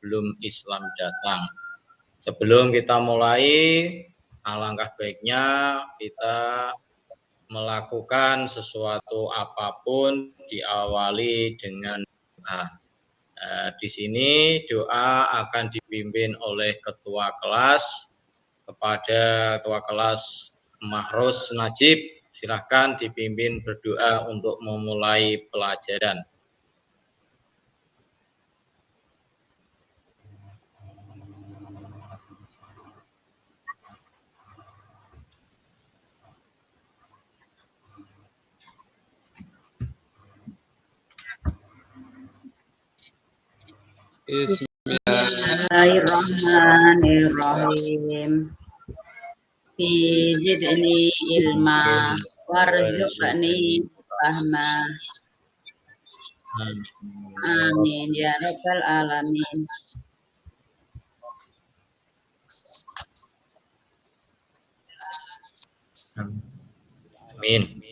sebelum Islam datang. Sebelum kita mulai, alangkah baiknya kita melakukan sesuatu apapun diawali dengan doa. Di sini doa akan dipimpin oleh ketua kelas. Kepada ketua kelas Mahrus Najib, silahkan dipimpin berdoa untuk memulai pelajaran. Bismillahirrahmanirrahim. Zidni ilma warzuqni fahma. Amin ya rabbal alamin. Amin.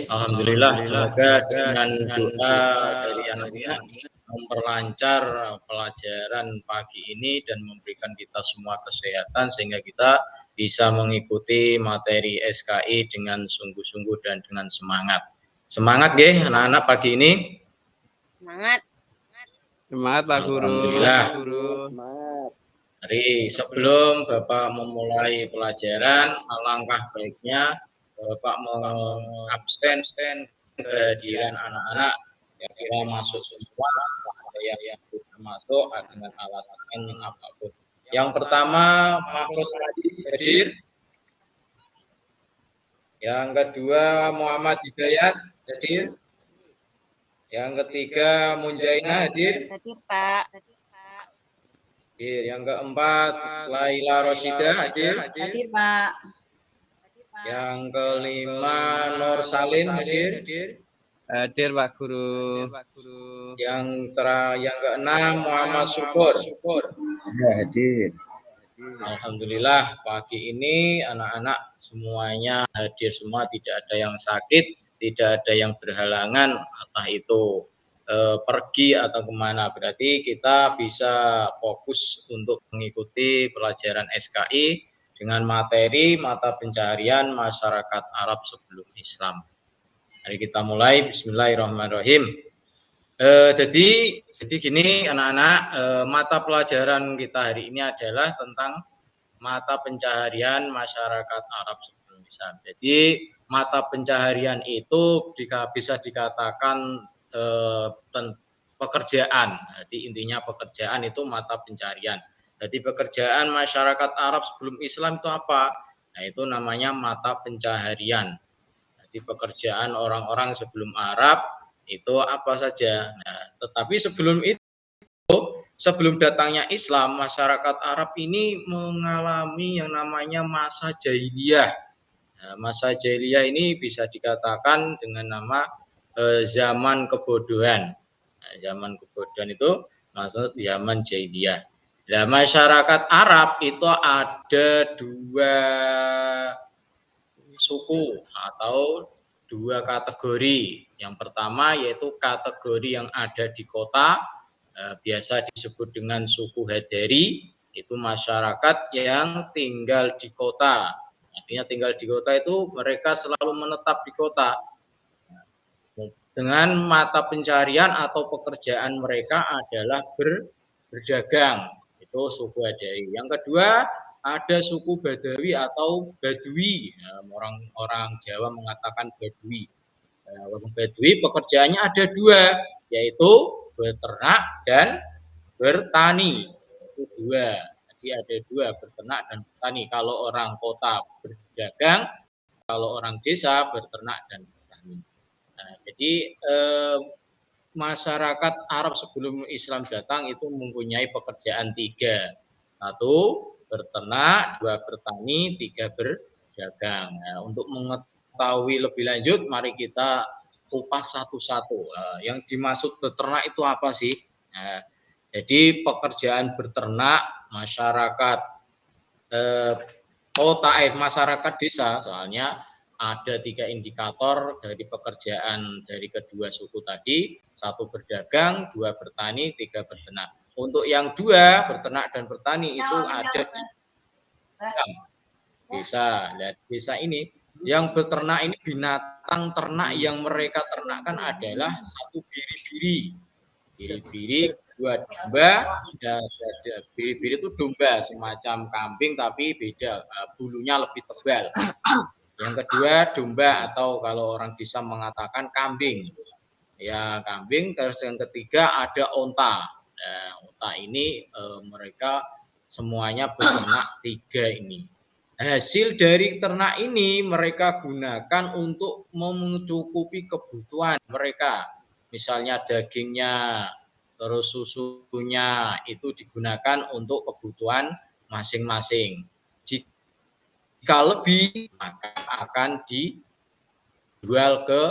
Alhamdulillah, semoga dengan doa dari anak-anak memperlancar pelajaran pagi ini dan memberikan kita semua kesehatan sehingga kita bisa mengikuti materi SKI dengan sungguh-sungguh dan dengan semangat. Semangat nggih anak-anak pagi ini? Semangat. Semangat Pak Guru. Alhamdulillah. Semangat. Jadi sebelum Bapak memulai pelajaran, alangkah baiknya Bapak mengabsen kehadiran anak-anak yang kira masuk semua, yang tidak masuk dengan alasan apapun. Yang pertama, Mahrus Najib hadir. Yang kedua, Muhammad Hidayat hadir. Yang ketiga, Munjaina hadir. Hadir, Pak. Hadir. Yang keempat, Laila Rosida hadir. Hadir, Pak. Yang kelima, Nur Salim hadir. Hadir Pak Guru. Yang keenam, Muhammad Syukur. Ya, hadir. Alhamdulillah pagi ini anak-anak semuanya hadir semua, tidak ada yang sakit, tidak ada yang berhalangan, entah itu pergi atau kemana. Berarti kita bisa fokus untuk mengikuti pelajaran SKI dengan materi mata pencaharian masyarakat Arab sebelum Islam. Mari kita mulai. Bismillahirrahmanirrahim. Jadi gini anak-anak, mata pelajaran kita hari ini adalah tentang mata pencaharian masyarakat Arab sebelum Islam. Jadi mata pencaharian itu bisa dikatakan pekerjaan. Jadi intinya pekerjaan itu mata pencaharian. Jadi pekerjaan masyarakat Arab sebelum Islam itu apa? Nah, itu namanya mata pencaharian. Jadi pekerjaan orang-orang sebelum Arab itu apa saja. Nah, tetapi sebelum datangnya Islam, masyarakat Arab ini mengalami yang namanya masa jahiliyah. Nah, masa jahiliyah ini bisa dikatakan dengan nama zaman kebodohan. Nah, zaman kebodohan itu maksud zaman jahiliyah. Nah, masyarakat Arab itu ada dua suku atau dua kategori. Yang pertama yaitu kategori yang ada di kota, biasa disebut dengan suku Hadari, itu masyarakat yang tinggal di kota. Artinya tinggal di kota itu mereka selalu menetap di kota. Dengan mata pencarian atau pekerjaan mereka adalah berdagang. Itu suku Hadari. Yang kedua, ada suku Badawi atau Badui. Orang Jawa mengatakan Badui. Orang Badui pekerjaannya ada dua, yaitu beternak dan bertani. Itu dua. Jadi ada dua, beternak dan bertani. Kalau orang kota berdagang, kalau orang desa berternak dan bertani. Nah, jadi masyarakat Arab sebelum Islam datang itu mempunyai pekerjaan tiga. Satu, berternak, dua, bertani, tiga, berdagang. Nah, untuk mengetahui lebih lanjut, mari kita kupas satu-satu. Yang dimaksud beternak itu apa sih? Nah, jadi pekerjaan berternak masyarakat masyarakat desa, soalnya ada tiga indikator dari pekerjaan dari kedua suku tadi, satu berdagang, dua bertani, tiga berternak. Untuk yang dua, berternak dan bertani itu ada di desa. Nah, desa ini yang beternak ini binatang ternak yang mereka ternakkan adalah satu biri-biri. Biri-biri, dua domba, biri-biri itu domba semacam kambing tapi beda, bulunya lebih tebal. Yang kedua domba atau kalau orang desa mengatakan kambing. Ya, kambing. Terus yang ketiga ada onta. Nah, onta ini mereka semuanya beternak 3 ini. Hasil dari ternak ini mereka gunakan untuk mencukupi kebutuhan mereka. Misalnya dagingnya, terus susunya itu digunakan untuk kebutuhan masing-masing. Jika lebih, maka akan dijual ke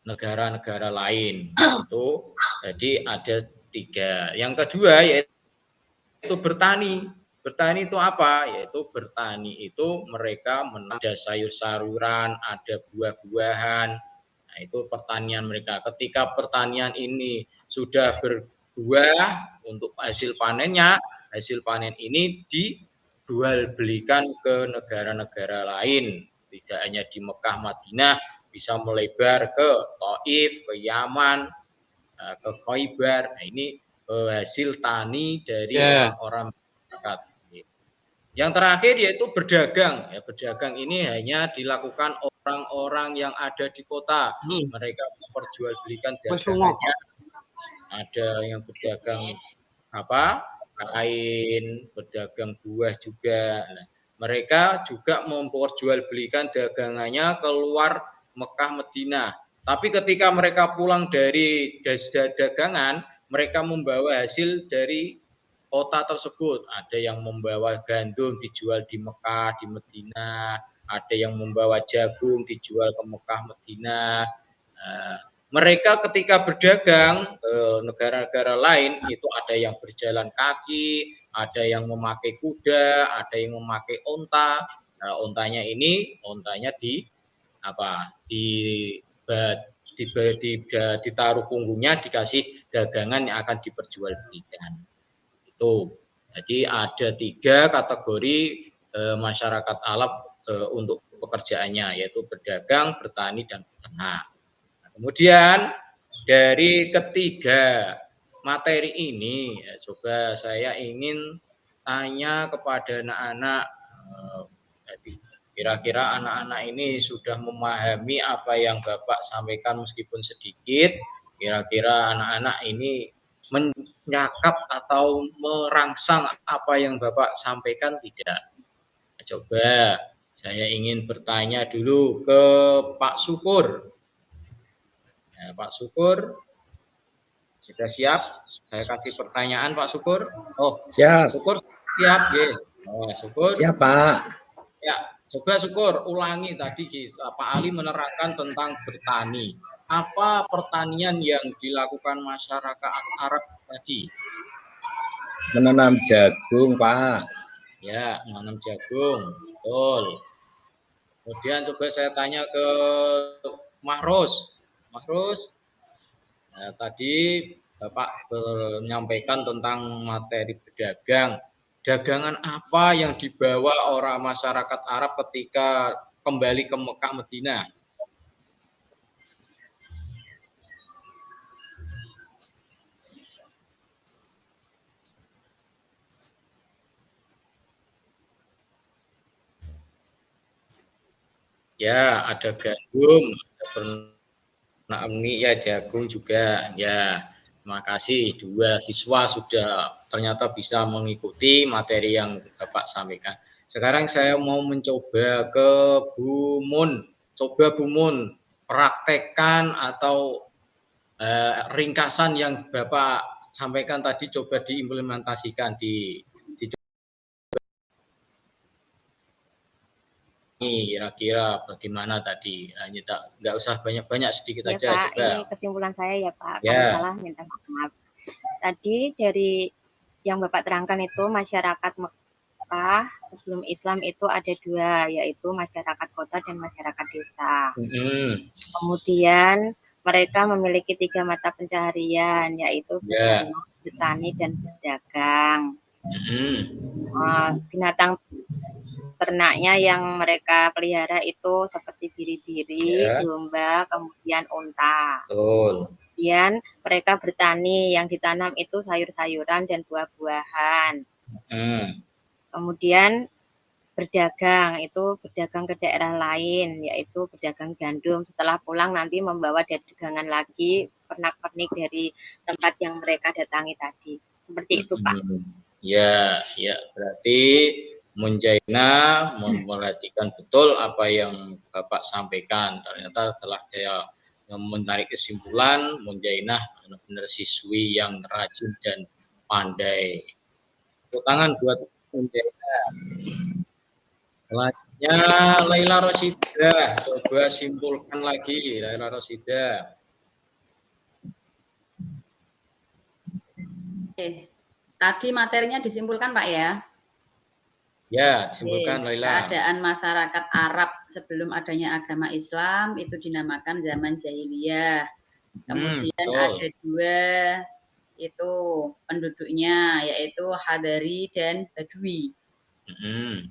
negara-negara lain. Itu jadi ada 3. Yang kedua yaitu bertani. Bertani itu apa? Yaitu bertani itu mereka ada sayur-sayuran, ada buah-buahan. Nah, itu pertanian mereka. Ketika pertanian ini sudah berbuah untuk hasil panennya, hasil panen ini dijual belikan ke negara-negara lain. Tidak hanya di Mekah, Madinah, bisa melebar ke Taif, ke Yaman, ke Khaybar. Nah, ini hasil tani dari orang-orang masyarakat. Yang terakhir yaitu berdagang. Ya, berdagang ini hanya dilakukan orang-orang yang ada di kota. Mereka memperjualbelikan dagangannya. Ada yang berdagang kain, berdagang buah juga. Nah, mereka juga memperjualbelikan dagangannya keluar Mekah, Madinah. Tapi ketika mereka pulang dari dagangan, mereka membawa hasil dari kota tersebut. Ada yang membawa gandum dijual di Mekah, di Madinah. Ada yang membawa jagung dijual ke Mekah, Madinah. Mereka ketika berdagang ke negara-negara lain itu ada yang berjalan kaki, ada yang memakai kuda, ada yang memakai onta. Nah, ontanya ditaruh punggungnya, dikasih dagangan yang akan diperjualbelikan. Itu. Jadi ada 3 kategori masyarakat Arab untuk pekerjaannya, yaitu berdagang, bertani, dan beternak. Nah, kemudian dari ketiga materi ini, coba saya ingin tanya kepada anak-anak. Kira-kira anak-anak ini sudah memahami apa yang Bapak sampaikan meskipun sedikit. Kira-kira anak-anak ini menyakap atau merangsang apa yang Bapak sampaikan tidak? Coba saya ingin bertanya dulu ke Pak Syukur. Nah, Pak Syukur, sudah siap? Saya kasih pertanyaan Pak Syukur. Oh, siap. Syukur siap, ya. Oh, Syukur. Siap, Pak. Ya, coba Syukur ulangi tadi Pak Ali menerangkan tentang bertani. Apa pertanian yang dilakukan masyarakat Arab tadi? Menanam jagung, Pak. Ya, menanam jagung, betul. Kemudian coba saya tanya ke Mahros. Mahros, nah, tadi Bapak menyampaikan tentang materi berdagang. Dagangan apa yang dibawa orang masyarakat Arab ketika kembali ke Mekah, Madinah? Ya, ada gandum, ada ya jagung juga. Ya, terima kasih. 2 siswa sudah ternyata bisa mengikuti materi yang Bapak sampaikan. Sekarang saya mau mencoba ke Bu Mun. Coba Bu Mun praktekkan atau ringkasan yang Bapak sampaikan tadi, coba diimplementasikan di kira-kira bagaimana tadi? Nggak usah banyak-banyak, sedikit ya, aja. Pak, coba. ini kesimpulan saya ya Pak. Ya. Kalau salah minta maaf. Tadi dari yang Bapak terangkan itu masyarakat Mekah sebelum Islam itu ada 2, yaitu masyarakat kota dan masyarakat desa. Kemudian mereka memiliki 3 mata pencaharian, yaitu Ya. beternak, bertani, dan berdagang. Mm-mm. Binatang ternaknya yang mereka pelihara itu seperti biri-biri, Ya. domba, kemudian unta. Betul. Kemudian mereka bertani, yang ditanam itu sayur-sayuran dan buah-buahan. Kemudian berdagang, itu berdagang ke daerah lain, yaitu berdagang gandum. Setelah pulang nanti membawa dagangan lagi, pernak-pernik dari tempat yang mereka datangi tadi. Seperti itu, Pak. Ya, ya, berarti Munjaina memperhatikan betul apa yang Bapak sampaikan. Ternyata telah saya menarik kesimpulan Munjainah benar-benar siswi yang rajin dan pandai. Tepuk tangan buat Munjainah. Selanjutnya Laila Rosida, coba simpulkan lagi Laila Rosida. Oke. Tadi materinya disimpulkan Pak ya? Ya, simpulkan Laila. Keadaan masyarakat Arab sebelum adanya agama Islam itu dinamakan zaman jahiliyah. Kemudian ada 2 itu penduduknya, yaitu Hadari dan Badui.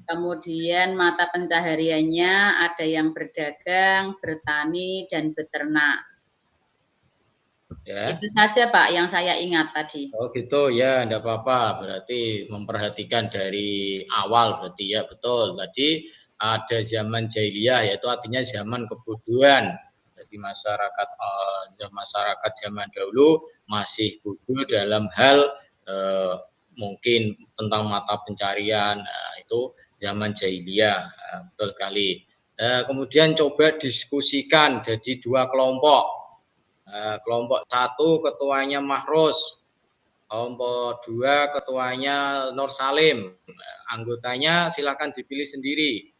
Kemudian mata pencahariannya ada yang berdagang, bertani, dan beternak. Ya. Itu saja Pak yang saya ingat tadi. Oh gitu ya, enggak apa-apa. Berarti memperhatikan dari awal berarti ya, betul. Tadi ada zaman jahiliyah, yaitu artinya zaman kebodohan. Jadi masyarakat zaman dahulu masih bodoh dalam hal mungkin tentang mata pencarian. Nah, itu zaman jahiliyah, betul sekali. Kemudian coba diskusikan jadi 2 kelompok. Kelompok 1 ketuanya Mahrus, kelompok 2 ketuanya Nur Salim. Anggotanya silakan dipilih sendiri.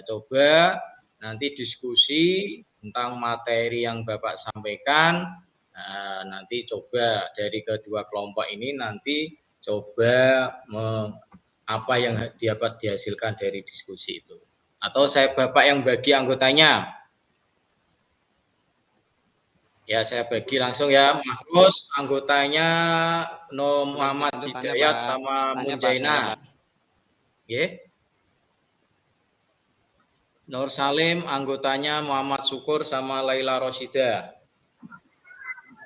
Coba nanti diskusi tentang materi yang Bapak sampaikan. Nanti coba dari kedua kelompok ini nanti coba apa yang dapat dihasilkan dari diskusi itu. Atau Bapak yang bagi anggotanya. Ya, saya bagi langsung ya. Mahrus anggotanya Muhammad Hidayat sama Munjainah. Oke. Nur Salim anggotanya Muhammad Syukur sama Laila Rosida.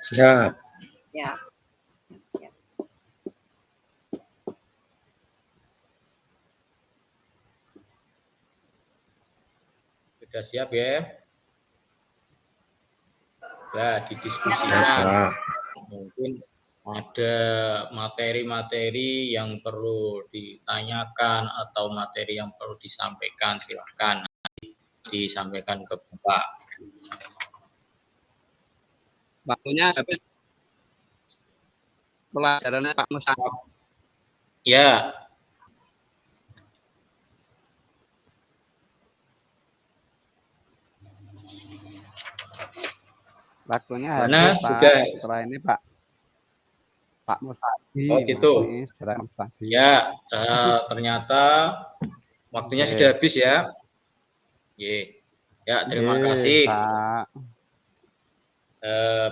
Siap. Ya. Sudah siap ya? Nah, didiskusikan. Mungkin ada materi-materi yang perlu ditanyakan atau materi yang perlu disampaikan, silakan nanti disampaikan ke Bapak. Waktunya habis. Pelajarannya Pak Musa. Ya. Waktunya habis, Pak. Sudah. Setelah ini Pak Mustadi. Oh gitu. Ya, ternyata waktunya sudah habis ya. Ya, terima kasih. Pak.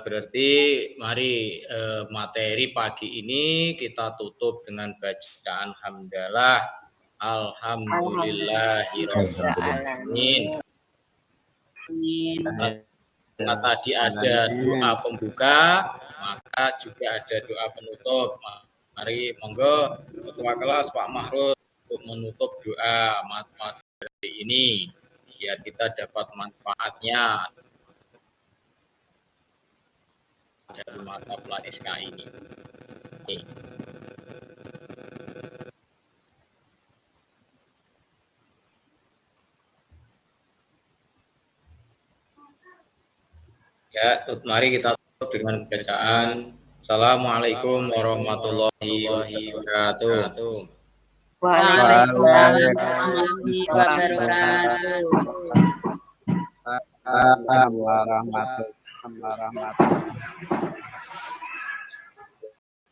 Berarti mari materi pagi ini kita tutup dengan bacaan hamdalah. Alhamdulillahirabbil alamin. Karena tadi ada doa pembuka, maka juga ada doa penutup. Mari monggo ketua kelas Pak Mahrus untuk menutup doa materi ini biar kita dapat manfaatnya dari mata pelajaran SK ini. Ya, mari kita tutup dengan bacaan. Assalamualaikum warahmatullahi wabarakatuh. Waalaikumsalam warahmatullahi wabarakatuh. Warahmatullahi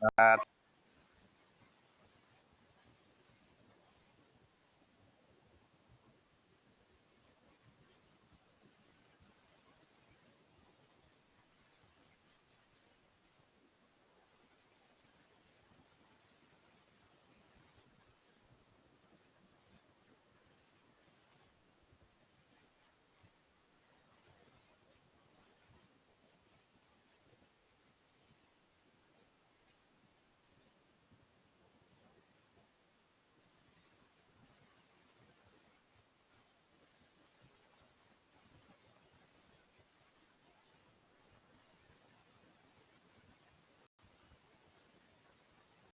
wabarakatuh.